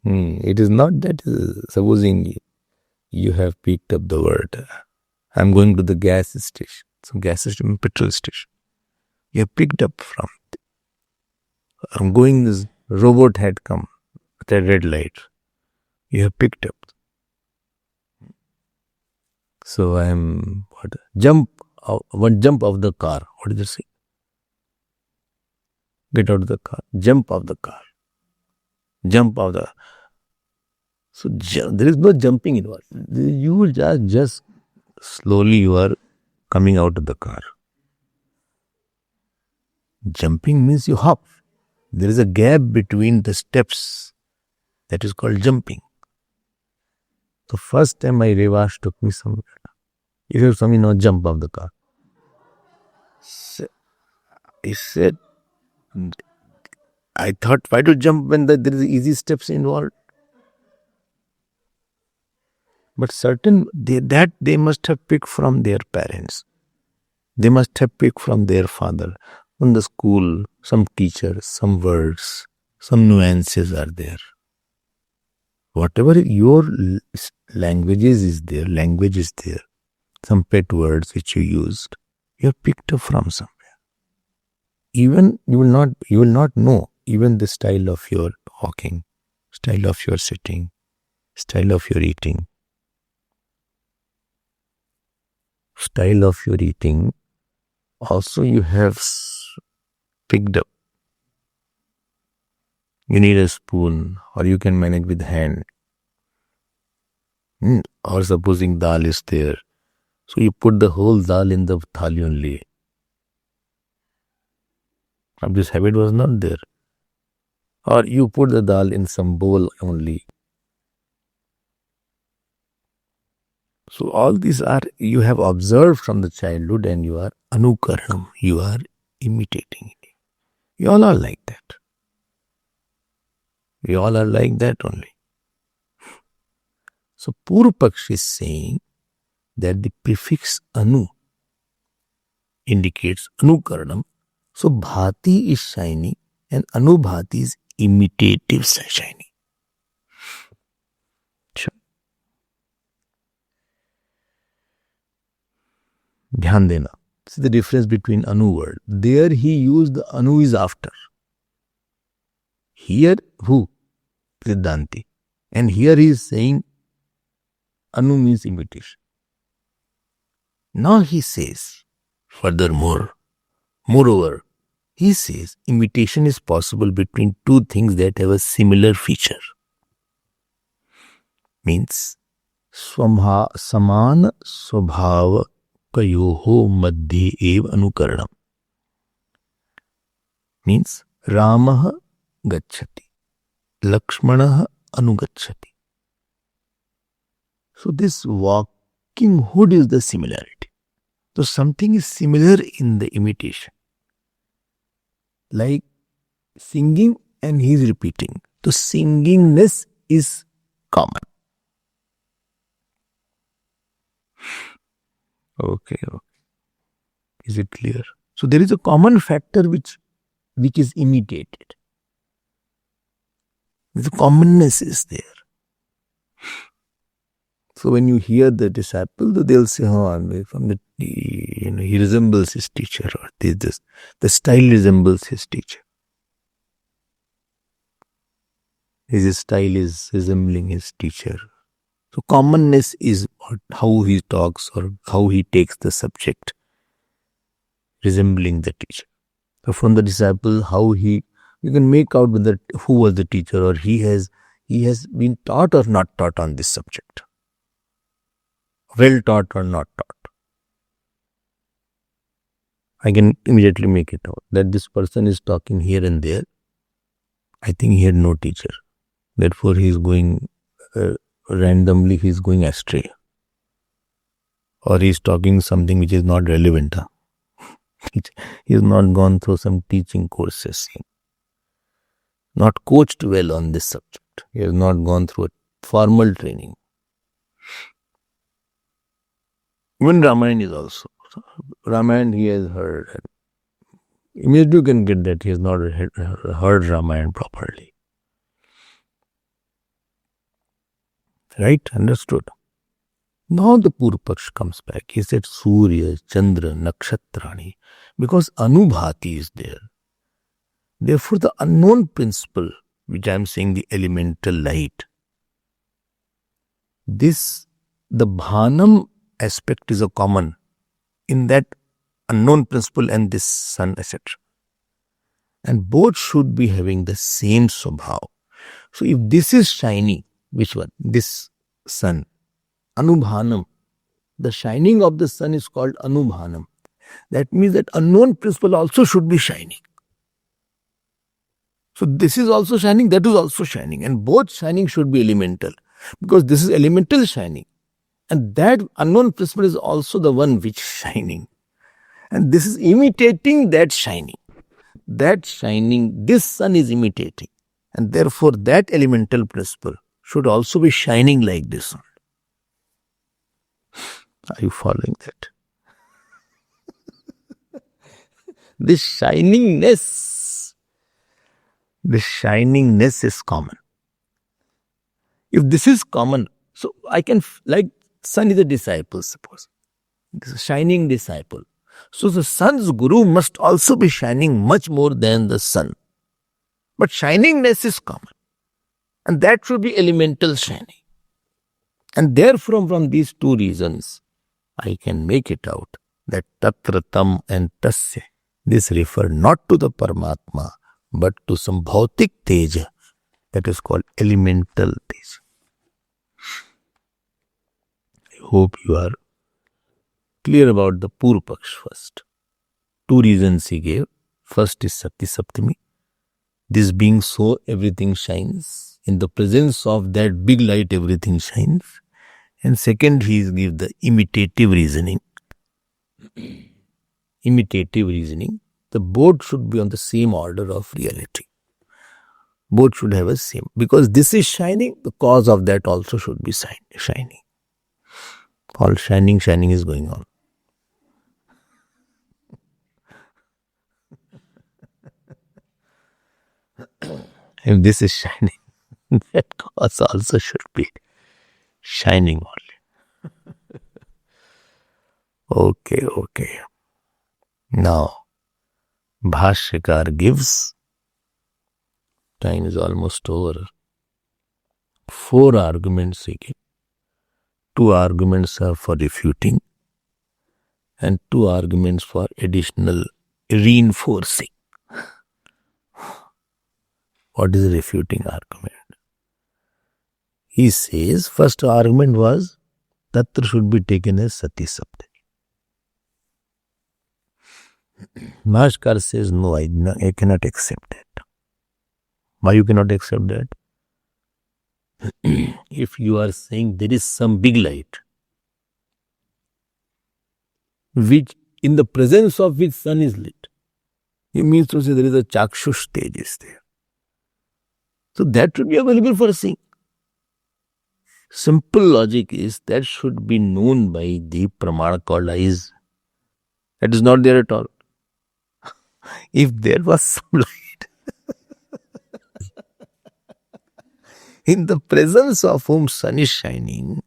It is not that supposing you have picked up the word. I'm going to the gas station. So gas station, petrol station. You have picked up from. I'm going, this robot had come at a red light. You have picked up. So I'm jump off the car. What did you say? Get out of the car. Jump off the car. Jump off the. So there is no jumping involved. You will just slowly you are coming out of the car. Jumping means you hop. There is a gap between the steps. That is called jumping. So first time my Revash took me somewhere. He said, Swami, no, jump off the car. He said, I thought, why to jump when there is easy steps involved? But they must have picked from their parents. They must have picked from their father. From the school, some teachers, some words, some nuances are there. Whatever your language is there. Some pet words which you used, you have picked up from somewhere. Even you will not know even the style of your walking, style of your sitting, style of your eating. Style of your eating also you have picked up. You need a spoon or you can manage with hand. Or supposing dal is there. So you put the whole dal in the thali only. But this habit was not there. Or you put the dal in some bowl only. So all these you have observed from the childhood and you are anukaranam. You are imitating it. You all are like that. We all are like that only. So Purva Pakshi is saying that the prefix anu indicates anukaranam. So bhati is shining and anubhati is imitative shining. Dhyan dena. See the difference between anu word. There he used the anu is after. Here who? Siddhanti. And here he is saying anu means imitation. Now he says, moreover, he says imitation is possible between two things that have a similar feature. Means saman swabhava kayoho madhye ev anukaranam. Means Ramah gacchati, Lakshmanah anugacchati. So this walking hood is the similarity. So something is similar in the imitation. Like singing and he is repeating. So singingness is common. Okay. Is it clear? So there is a common factor which is imitated. The commonness is there. So when you hear the disciple, they'll say, from the he resembles his teacher, or the style resembles his teacher. His style is resembling his teacher. So commonness is how he talks or how he takes the subject, resembling the teacher. So from the disciple, you can make out whether who was the teacher, or he has been taught or not taught on this subject. Well taught or not taught. I can immediately make it out that this person is talking here and there. I think he had no teacher. Therefore, he is going randomly, he is going astray. Or he is talking something which is not relevant. He has not gone through some teaching courses. Not coached well on this subject. He has not gone through a formal training. Even Ramayana is also. Ramayana he has heard. Immediately you can get that he has not heard Ramayana properly. Right? Understood? Now the Purupaksh comes back. He said Surya, Chandra, Nakshatrani. Because Anubhati is there. Therefore the unknown principle, which I am saying the elemental light, the Bhanam aspect is a common in that unknown principle and this sun, etc. And both should be having the same Swabhav. So if this is shining, which one? This sun. Anubhanam. The shining of the sun is called Anubhanam. That means that unknown principle also should be shining. So this is also shining, that is also shining. And both shining should be elemental. Because this is elemental shining. And that unknown principle is also the one which is shining. And this is imitating that shining. That shining, this sun is imitating. And therefore that elemental principle should also be shining like this sun. Are you following that? This shiningness is common. If this is common, so I can, like sun is a disciple, suppose. This is a shining disciple. So the sun's guru must also be shining much more than the sun. But shiningness is common. And that should be elemental shining. And therefore from these two reasons, I can make it out that tatra tam and tasya, this refer not to the Paramatma, but to some bhautik teja that is called elemental teja. I hope you are clear about the Purupaksh first. Two reasons he gave. First is Sati Saptami. This being so, everything shines. In the presence of that big light, everything shines. And second, he gives the imitative reasoning. Imitative reasoning. The both should be on the same order of reality. Both should have a same. Because this is shining, the cause of that also should be shining. All shining is going on. If this is shining, that cause also should be shining only. Okay. Now, Bhashyakar gives, time is almost over, 4 arguments he gives. 2 arguments are for refuting and 2 arguments for additional reinforcing. What is a refuting argument? He says, first argument was, Tatra should be taken as Sati Saptami. Bhashyakar says, no, I cannot accept that. Why you cannot accept that? If you are saying there is some big light, which in the presence of which sun is lit, it means to say there is a Chakshush stage is there. So that should be available for seeing. Simple logic is that should be known by the Pramana called eyes. That is not there at all. If there was some light in the presence of whom sun is shining,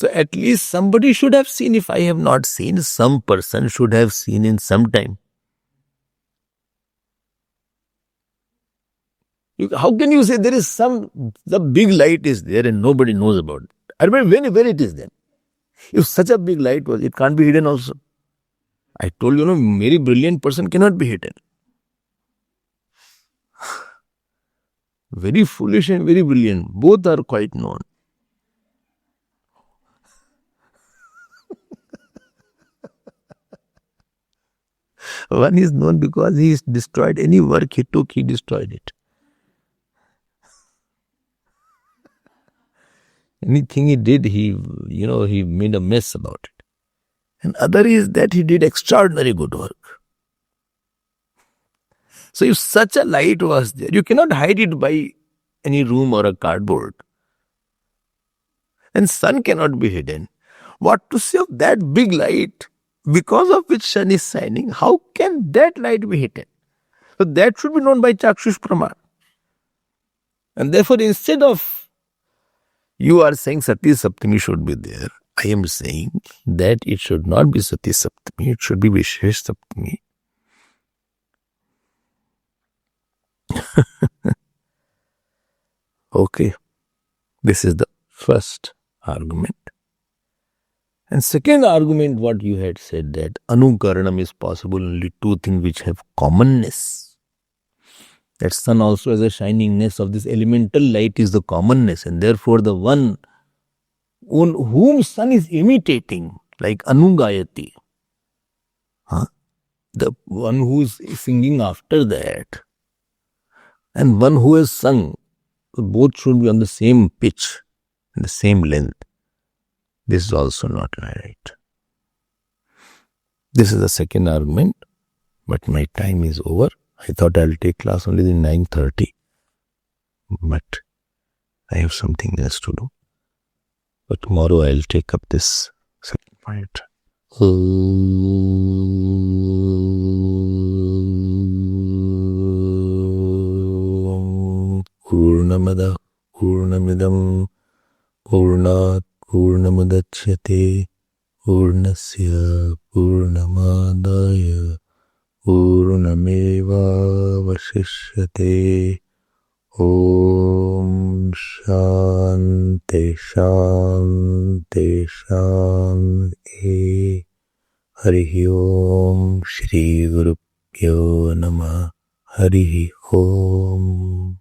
so at least somebody should have seen. If I have not seen, some person should have seen in some time. How can you say there is the big light is there and nobody knows about it? I remember where it is then. If such a big light was, it can't be hidden also. I told you, very brilliant person cannot be hidden. Very foolish and very brilliant, both are quite known. One is known because he destroyed any work he took, he destroyed it. Anything he did, he made a mess about it. And other is that he did extraordinary good work. So if such a light was there, you cannot hide it by any room or a cardboard. And sun cannot be hidden. What to say of that big light because of which sun is shining? How can that light be hidden? So that should be known by Chakshush Praman. And therefore, instead of you are saying Sati Saptami should be there, I am saying that it should not be Sati Saptami, it should be Vishesh Saptami. Okay, this is the first argument. And second argument, what you had said, that Anukaranam is possible only 2 things which have commonness. That sun also has a shiningness of this elemental light is the commonness, and therefore the one on whom sun is imitating, like Anugayati, the one who is singing after that, and one who has sung, both should be on the same pitch, and the same length. This is also not right. This is the second argument, but my time is over. I thought I'll take class only in 9:30, but I have something else to do. But tomorrow I'll take up this second point. Purnamada Purnamidam Purnat Purnamudachyate Purnasya Purnamadaya Purnameva Vasishyate. Om Shanti Shanti Shanti. Harihi Om Shri Guru Pyo Namah. Harihi Om.